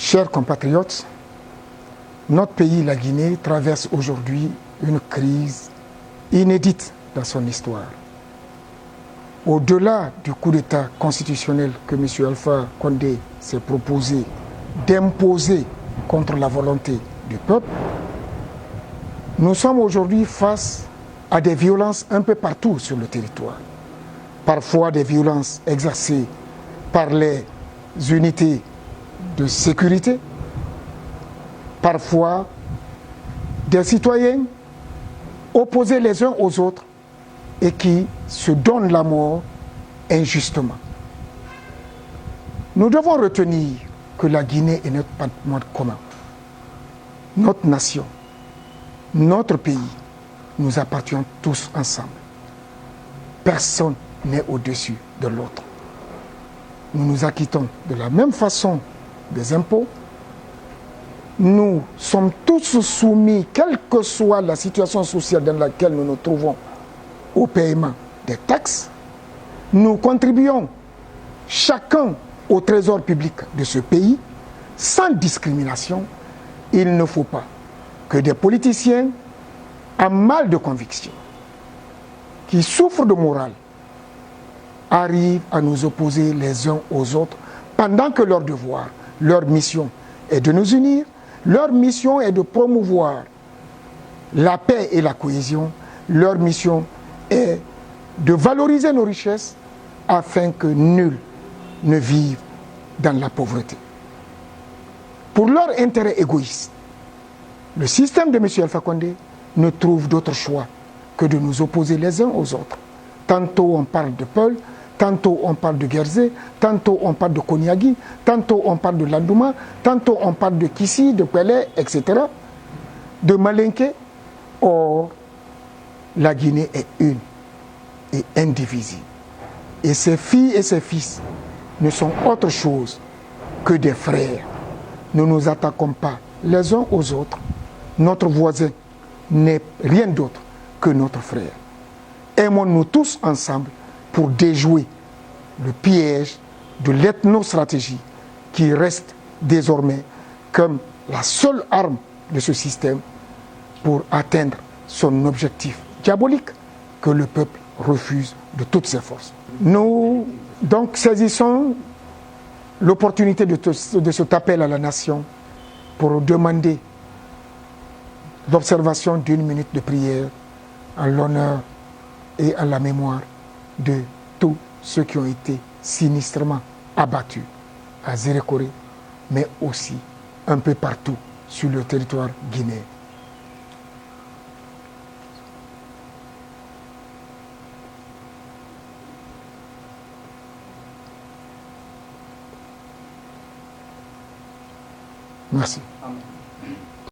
Chers compatriotes, notre pays, la Guinée, traverse aujourd'hui une crise inédite dans son histoire. Au-delà du coup d'État constitutionnel que M. Alpha Condé s'est proposé d'imposer contre la volonté du peuple, nous sommes aujourd'hui face à des violences un peu partout sur le territoire. Parfois des violences exercées par les unités de sécurité, parfois des citoyens opposés les uns aux autres et qui se donnent la mort injustement. Nous devons retenir que la Guinée est notre patrimoine commun. Notre nation, notre pays, nous appartenons tous ensemble. Personne n'est au-dessus de l'autre. Nous nous acquittons de la même façon des impôts. Nous sommes tous soumis, quelle que soit la situation sociale dans laquelle nous nous trouvons, au paiement des taxes. Nous contribuons chacun au trésor public de ce pays sans discrimination. Il ne faut pas que des politiciens à mal de conviction, qui souffrent de morale, arrivent à nous opposer les uns aux autres pendant que leur devoir, leur mission est de nous unir, leur mission est de promouvoir la paix et la cohésion, leur mission est de valoriser nos richesses afin que nul ne vive dans la pauvreté. Pour leur intérêt égoïste, le système de M. Alpha Condé ne trouve d'autre choix que de nous opposer les uns aux autres. Tantôt on parle de Peul, tantôt on parle de Guerzé, tantôt on parle de Konyagi, tantôt on parle de Landouma, tantôt on parle de Kissi, de Pelé, etc., de Malinké. Or, la Guinée est une et indivisible. Et ses filles et ses fils ne sont autre chose que des frères. Ne nous attaquons pas les uns aux autres. Notre voisin n'est rien d'autre que notre frère. Aimons-nous tous ensemble pour déjouer le piège de l'ethnostratégie qui reste désormais comme la seule arme de ce système pour atteindre son objectif diabolique que le peuple refuse de toutes ses forces. Nous donc saisissons l'opportunité de cet appel à la nation pour demander l'observation d'une minute de prière en l'honneur et à la mémoire de tous ceux qui ont été sinistrement abattus à Zérékoré, mais aussi un peu partout sur le territoire guinéen. Merci. Amen.